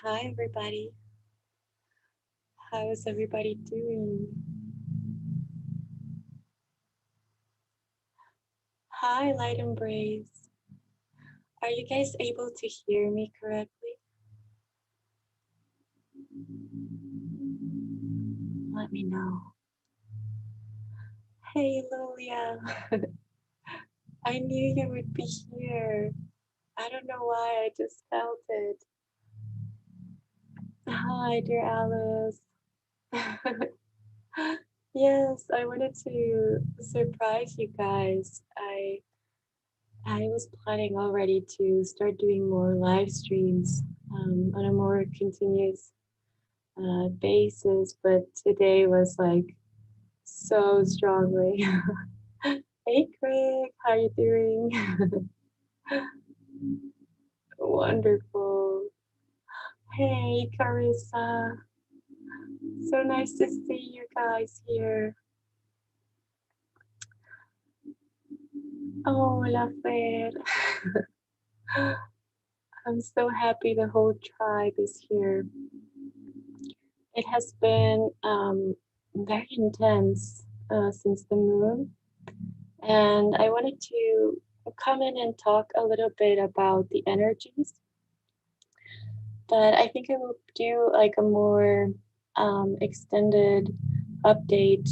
Hi, everybody. How is everybody doing? Hi, Light Embrace. Are you guys able to hear me correctly? Let me know. Hey, Lilia. I knew you would be here. I don't know why, I just felt it. Hi, dear Alice. Yes, I wanted to surprise you guys. I was planning already to start doing more live streams on a more continuous basis, but today was like so strongly. Hey, Craig, how you doing? Wonderful. Hey, Carissa. So nice to see you guys here. Oh, La Fer. I'm so happy the whole tribe is here. It has been very intense since the moon, and I wanted to come in and talk a little bit about the energies, but I think I will do like a more extended update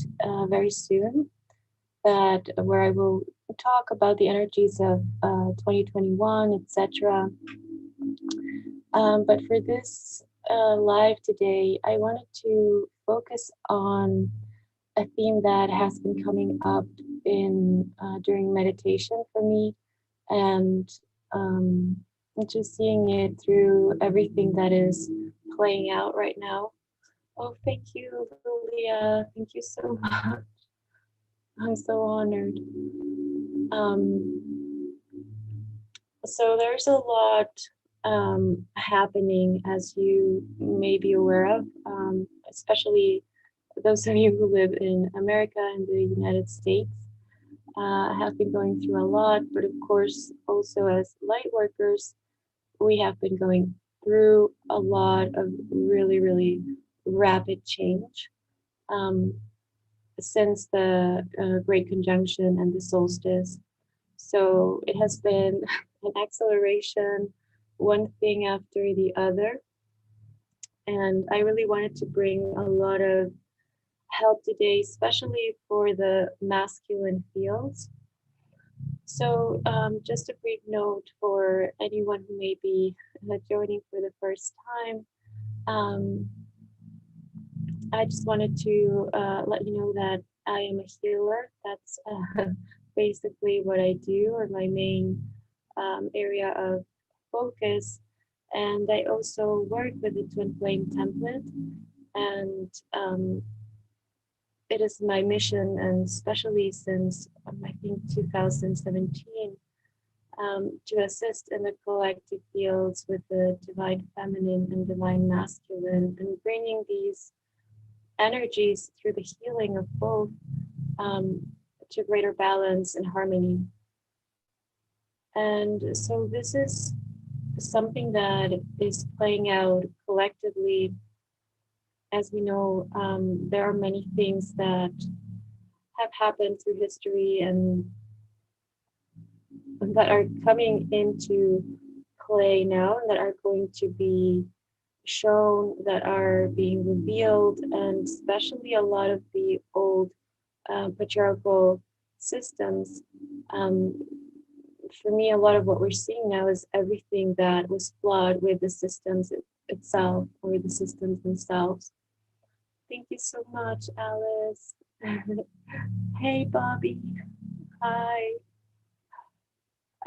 very soon, that where I will talk about the energies of 2021, etc. But for this live today, I wanted to focus on a theme that has been coming up in during meditation for me, and um, just seeing it through everything that is playing out right now. Oh, thank you, Lulia. Thank you so much. I'm so honored. So there's a lot happening, as you may be aware of, especially those of you who live in America and the United States. Have been going through a lot, but of course, also as light workers, we have been going through a lot of really, really rapid change um, since the Great Conjunction and the solstice. So it has been an acceleration, one thing after the other. And I really wanted to bring a lot of help today, especially for the masculine fields. So, just a brief note for anyone who may be joining for the first time. Um, I just wanted to let you know that I am a healer. That's basically what I do, or my main area of focus. And I also work with the twin flame template, and it is my mission, and especially since I think 2017, to assist in the collective fields with the divine feminine and divine masculine, and bringing these energies through the healing of both um, to greater balance and harmony. And so this is something that is playing out collectively. As we know, there are many things that have happened through history and that are coming into play now, and that are going to be shown, that are being revealed, and especially a lot of the old patriarchal systems. Um, for me, a lot of what we're seeing now is everything that was flawed with the systems itself, or the systems themselves. Thank you so much, Alice. Hey, Bobby. Hi.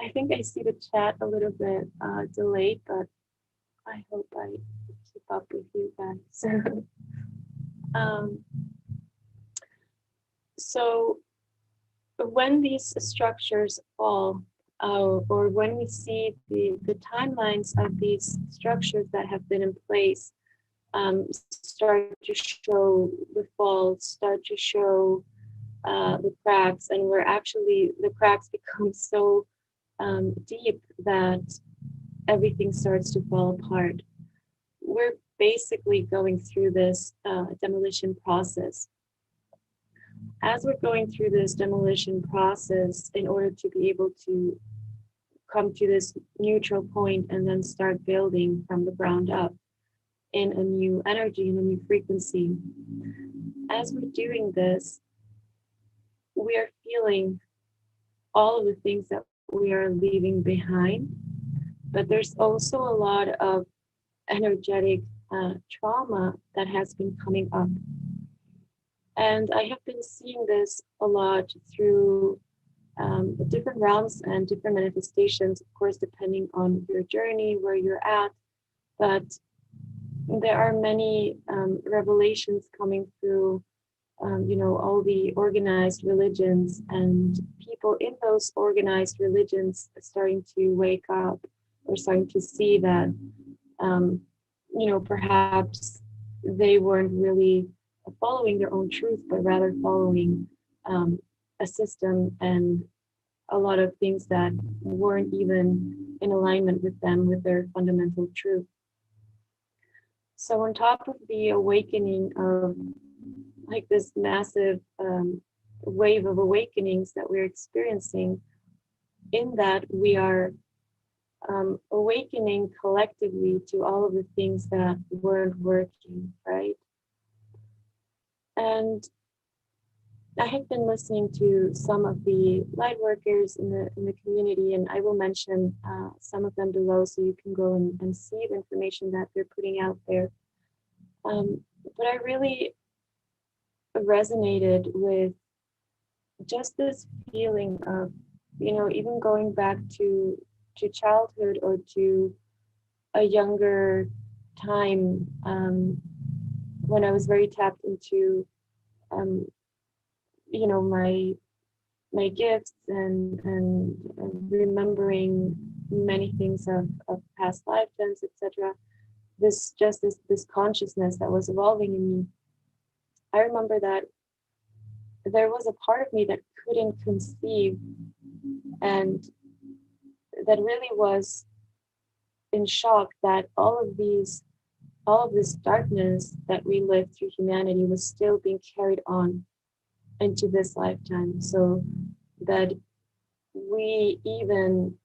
I think I see the chat a little bit delayed, but I hope I keep up with you guys. um, so when these structures fall, or when we see the timelines of these structures that have been in place start to show the faults, start to show the cracks, and where actually the cracks become so deep that everything starts to fall apart. We're basically going through this demolition process. As we're going through this demolition process, in order to be able to come to this neutral point and then start building from the ground up in a new energy, in a new frequency, as we're doing this, we are feeling all of the things that we are leaving behind, but there's also a lot of energetic trauma that has been coming up. And I have been seeing this a lot through different realms and different manifestations, of course, depending on your journey, where you're at. But there are many revelations coming through, all the organized religions and people in those organized religions starting to wake up or starting to see that, perhaps they weren't really following their own truth, but rather following a system and a lot of things that weren't even in alignment with them, with their fundamental truth. So, on top of the awakening of like this massive wave of awakenings that we're experiencing, in that we are awakening collectively to all of the things that weren't working, right? And I have been listening to some of the light workers in the community, and I will mention some of them below so you can go and see the information that they're putting out there. But I really resonated with just this feeling of, even going back to childhood or to a younger time, when I was very tapped into, um, my gifts and remembering many things of past lifetimes, etc. This consciousness that was evolving in me. I remember that there was a part of me that couldn't conceive, and that really was in shock that all of this darkness that we lived through humanity was still being carried on into this lifetime. So that we even,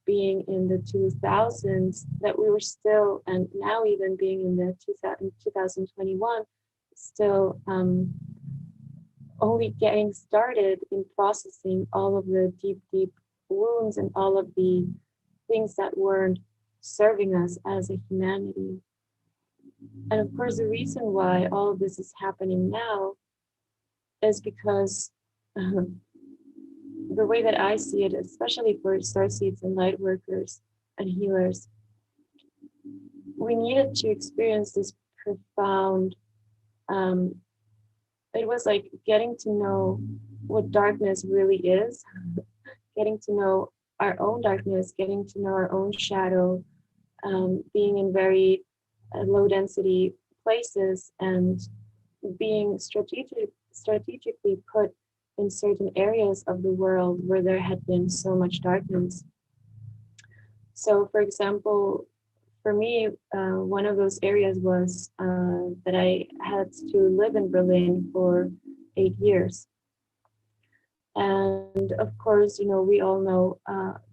being in the 2000s, that we were still, and now even being in the 2021, still only getting started in processing all of the deep, deep wounds and all of the things that weren't serving us as a humanity. And of course, the reason why all of this is happening now is because the way that I see it, especially for starseeds and light workers and healers, we needed to experience this profound, it was like getting to know what darkness really is, getting to know our own darkness, getting to know our own shadow, being in very low density places and being strategically put in certain areas of the world where there had been so much darkness. So, for example, for me, one of those areas was that I had to live in Berlin for 8 years. And of course, we all know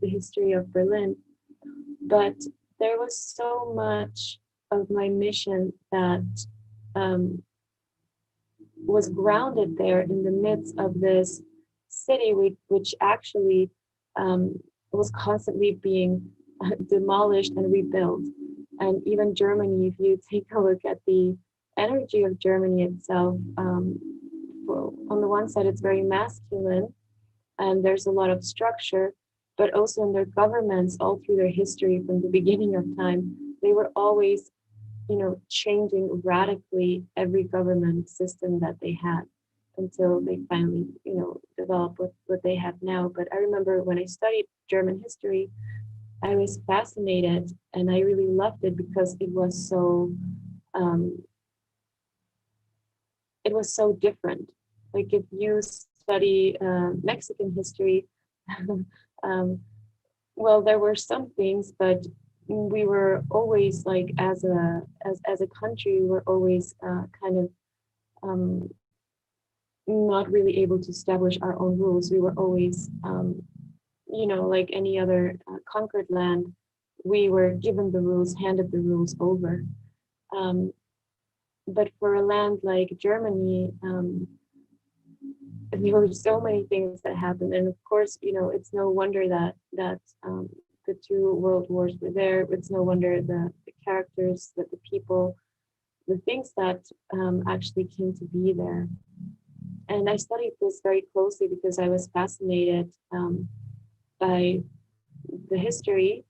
the history of Berlin, but there was so much of my mission that was grounded there in the midst of this city, which actually was constantly being demolished and rebuilt. And even Germany, if you take a look at the energy of Germany itself, on the one side, it's very masculine and there's a lot of structure, but also in their governments, all through their history from the beginning of time, they were always, changing radically every government system that they had until they finally, developed what they have now. But I remember when I studied German history, I was fascinated and I really loved it because um, it was so different. Like if you study Mexican history, um, well, there were some things, but we were always like as a country, we were always kind of um, not really able to establish our own rules. We were always, like any other conquered land, we were given the rules, handed the rules over. Um, but for a land like Germany, there were so many things that happened, and of course, it's no wonder that the two world wars were there. It's no wonder the characters, that the people, the things that actually came to be there. And I studied this very closely because I was fascinated by the history,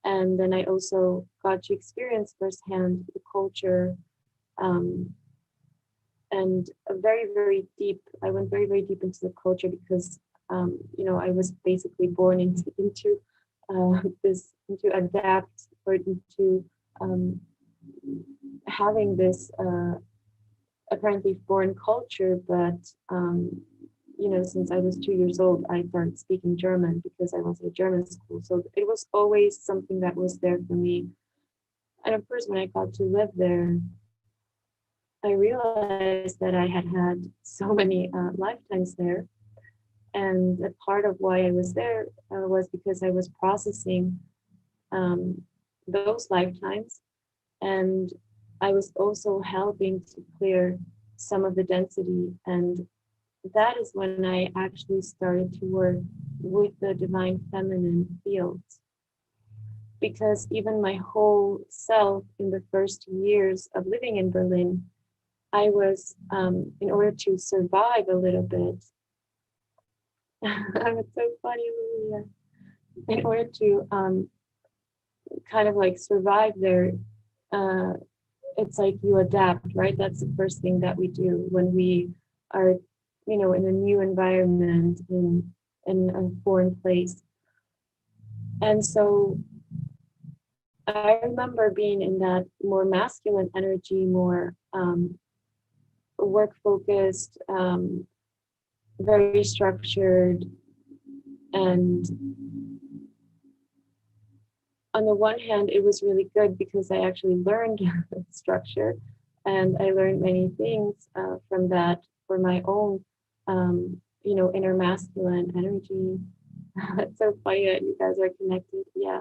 and then I also got to experience firsthand the culture. Um, and a very, very deep, I went very, very deep into the culture because, I was basically born into into adapt or into having this apparently foreign culture. But, since I was 2 years old, I started speaking German because I was at a German school. So it was always something that was there for me. And of course, when I got to live there, I realized that I had so many lifetimes there. And a part of why I was there was because I was processing um, those lifetimes. And I was also helping to clear some of the density. And that is when I actually started to work with the divine feminine fields. Because even my whole self in the first years of living in Berlin, I was, in order to survive a little bit, it's so funny, Maria. In order to kind of like survive there, uh, it's like you adapt, right? That's the first thing that we do when we are, in a new environment, in a foreign place. And so I remember being in that more masculine energy, more work focused, very structured. And on the one hand, it was really good because I actually learned structure and I learned many things from that for my own, inner masculine energy. It's so funny that you guys are connected. Yeah.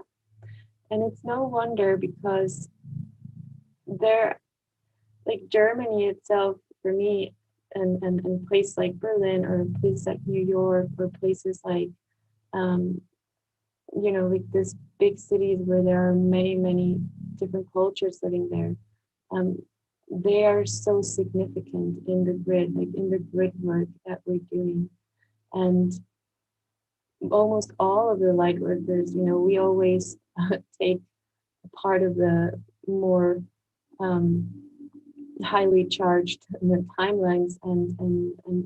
And it's no wonder because there, like Germany itself, for me, and places like Berlin or places like New York or places like, um, like this big cities where there are many, many different cultures living there. Um, they are so significant in the grid, like in the grid work that we're doing. And almost all of the light workers, we always take part of the more um, highly charged timelines and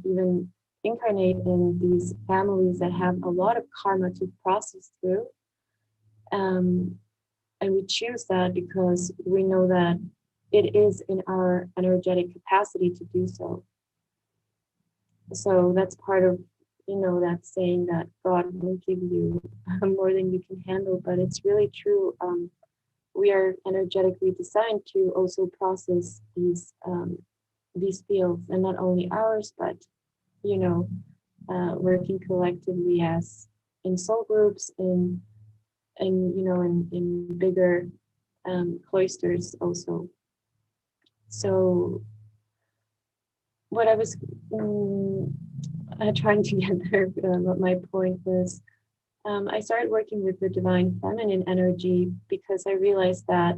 even incarnate in these families that have a lot of karma to process through. Um, and we choose that because we know that it is in our energetic capacity to do so. So that's part of, that saying that God will give you more than you can handle, but it's really true. We are energetically designed to also process these fields, and not only ours, but working collectively as in soul groups, in bigger cloisters also. So what I was trying to get there, what my point was, I started working with the divine feminine energy because I realized that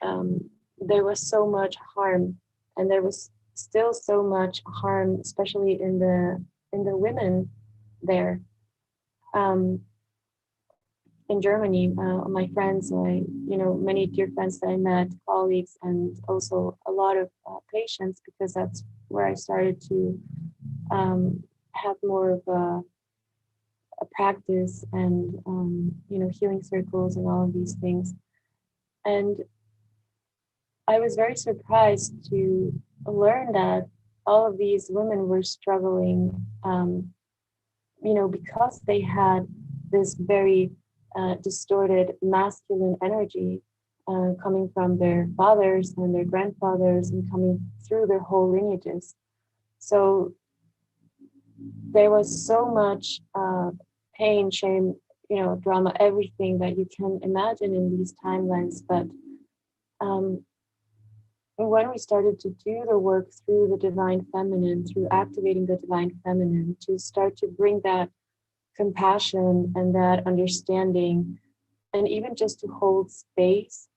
there was so much harm, and there was still so much harm, especially in the women there. Um, in Germany, my friends, many dear friends that I met, colleagues, and also a lot of patients, because that's where I started to have more of a practice, and healing circles and all of these things. And I was very surprised to learn that all of these women were struggling, because they had this very distorted masculine energy coming from their fathers and their grandfathers and coming through their whole lineages. So there was so much pain, shame, drama, everything that you can imagine in these timelines. But um, when we started to do the work through the divine feminine, through activating the divine feminine, to start to bring that compassion and that understanding, and even just to hold space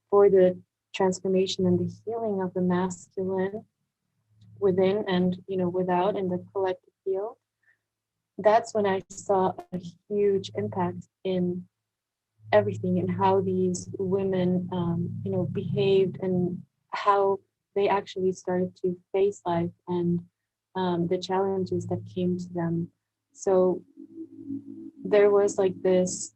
for the transformation and the healing of the masculine within and without in the collective field, that's when I saw a huge impact in everything, and how these women behaved, and how they actually started to face life, and the challenges that came to them. So there was like this,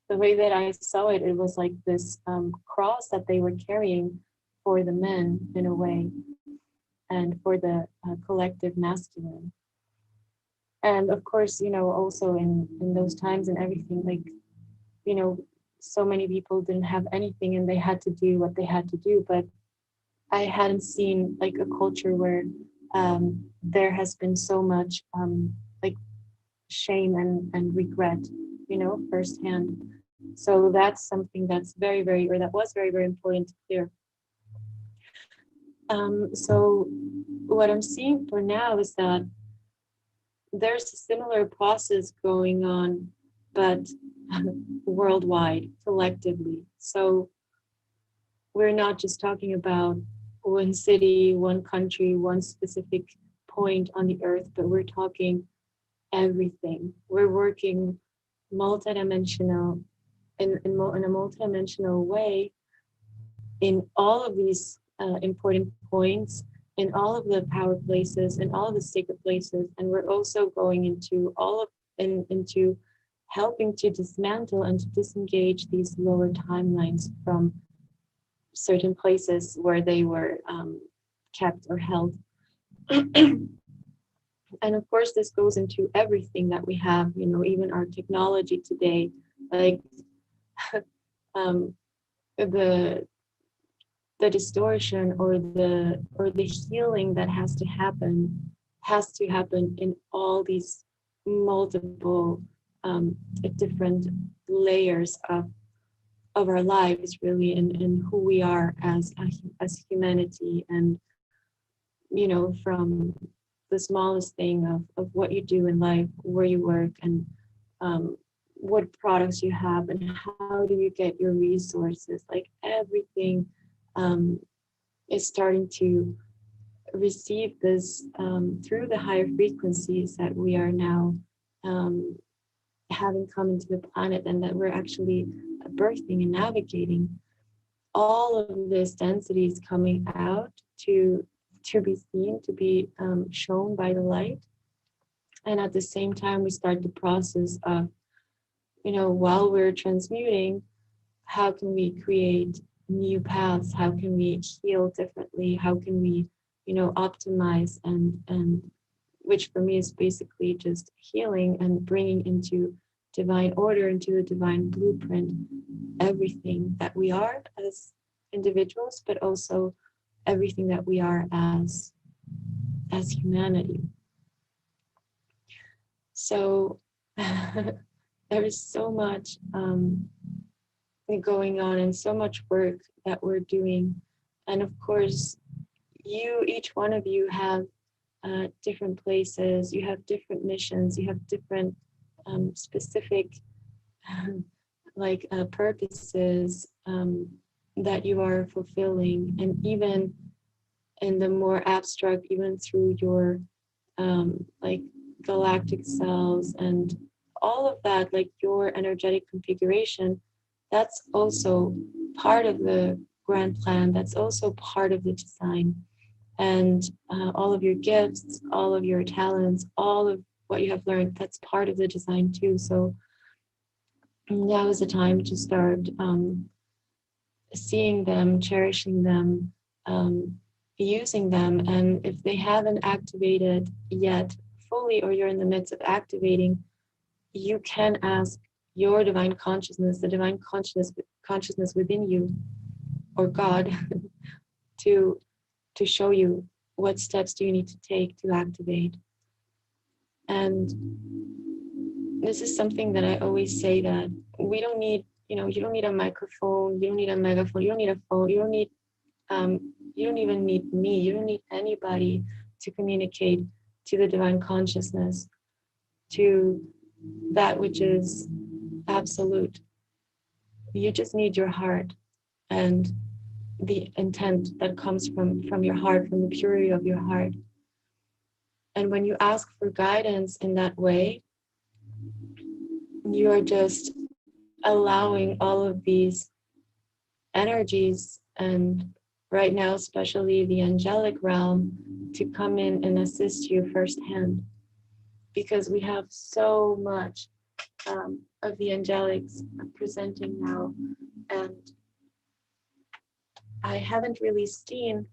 the way that I saw it, it was like this cross that they were carrying for the men in a way, and for the collective masculine. And of course, also in those times and everything, like, you know, so many people didn't have anything and they had to do what they had to do. But I hadn't seen like a culture where there has been so much like shame and regret, firsthand. So that's something that's very, very, or that was very, very important to clear. So what I'm seeing for now is that there's a similar process going on, but worldwide, collectively. So we're not just talking about one city, one country, one specific point on the earth, but we're talking everything. We're working multidimensional in a multidimensional way in all of these important points, in all of the power places, in all of the sacred places, and we're also going into into helping to dismantle and to disengage these lower timelines from certain places where they were kept or held. And of course, this goes into everything that we have, even our technology today, like um, the distortion or the healing that has to happen in all these multiple different layers of our lives, really, and who we are as humanity. And from the smallest thing of what you do in life, where you work, and what products you have, and how do you get your resources, like everything is starting to receive this through the higher frequencies that we are now having come into the planet, and that we're actually birthing and navigating. All of this density is coming out to be seen, to be shown by the light. And at the same time, we start the process of, while we're transmuting, how can we create new paths? How can we heal differently? How can we, optimize, and which for me is basically just healing and bringing into divine order, into the divine blueprint, everything that we are as individuals, but also everything that we are as humanity. So there is so much going on, and so much work that we're doing. And of course, each one of you have different places, you have different missions, you have different specific purposes that you are fulfilling. And even in the more abstract, even through your like galactic cells and all of that, like your energetic configuration, that's also part of the grand plan. That's also part of the design. And all of your gifts, all of your talents, all of what you have learned, that's part of the design too. So now is the time to start seeing them, cherishing them, using them. And if they haven't activated yet fully, or you're in the midst of activating, you can ask your divine consciousness, the divine consciousness within you, or God, to show you what steps do you need to take to activate. And this is something that I always say, that we don't need, you don't need a microphone, you don't need a megaphone, you don't need a phone, you don't even need me, you don't need anybody to communicate to the divine consciousness, to that which is absolute. You just need your heart and the intent that comes from your heart, from the purity of your heart. And when you ask for guidance in that way, you are just allowing all of these energies, and right now especially the angelic realm, to come in and assist you firsthand, because we have so much of the angelics presenting now. And I haven't really seen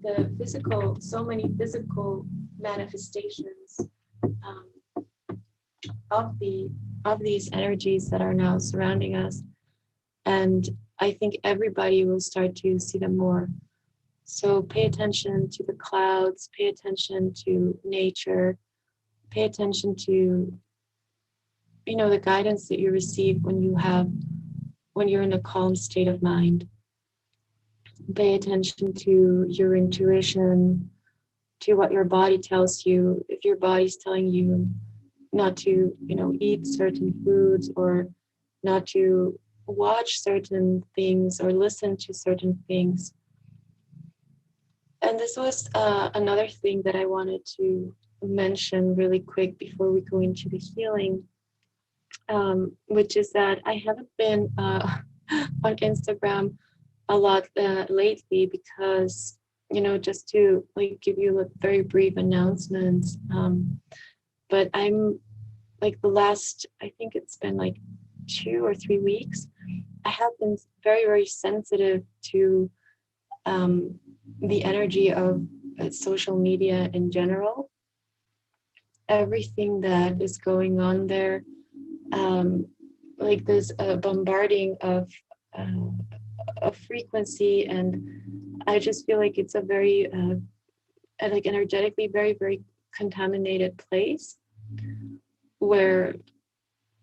the physical, so many physical manifestations of these energies that are now surrounding us. And I think everybody will start to see them more. So pay attention to the clouds, pay attention to nature, pay attention to, the guidance that you receive when you're in a calm state of mind. Pay attention to your intuition, to what your body tells you. If your body's telling you not to, eat certain foods, or not to watch certain things or listen to certain things. And this was another thing that I wanted to mention really quick before we go into the healing, which is that I haven't been on Instagram a lot lately, because, just to give you a very brief announcement, but I'm the last, I think it's been 2 or 3 weeks, I have been very, very sensitive to the energy of social media in general. Everything that is going on there, there's a bombarding of frequency, and I just feel like it's a very energetically very, very contaminated place, where,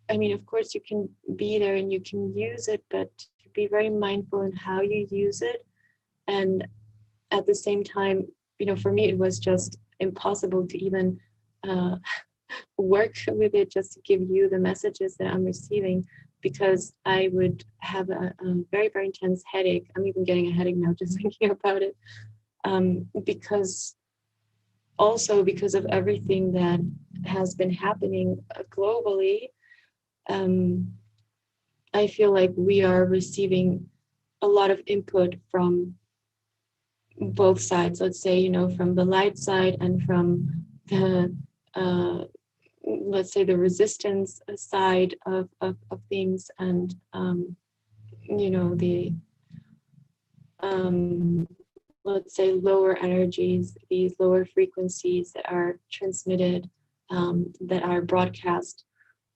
I mean, of course you can be there and you can use it, but to be very mindful in how you use it. And at the same time, for me, it was just impossible to even work with it, just to give you the messages that I'm receiving, because I would have a very, very intense headache. I'm even getting a headache now just thinking about it, because of everything that has been happening globally. I feel like we are receiving a lot of input from both sides, let's say, from the light side and from the let's say the resistance side of things, and the let's say lower energies, these lower frequencies that are transmitted, that are broadcast.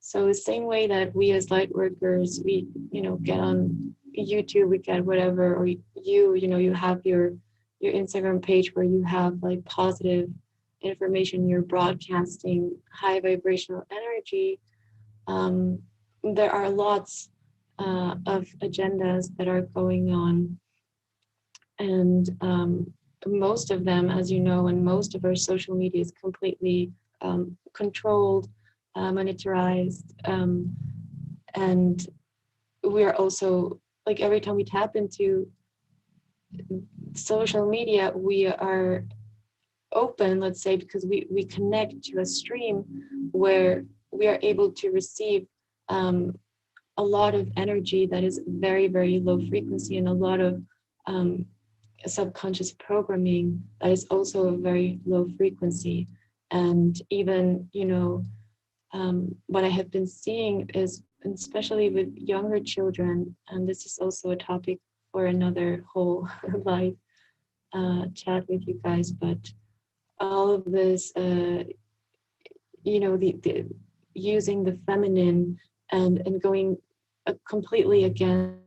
So the same way that we as light workers, we get on YouTube, we get whatever, or you have your Instagram page where you have positive information, you're broadcasting high vibrational energy. There are lots of agendas that are going on, and most of them, as you know, and most of our social media is completely controlled, monetarized, and we are also, every time we tap into social media, we are open, let's say, because we connect to a stream where we are able to receive a lot of energy that is very, very low frequency, and a lot of um, subconscious programming that is also a very low frequency. And even, what I have been seeing is, especially with younger children, and this is also a topic for another whole live chat with you guys, but all of this, the using the feminine and going completely against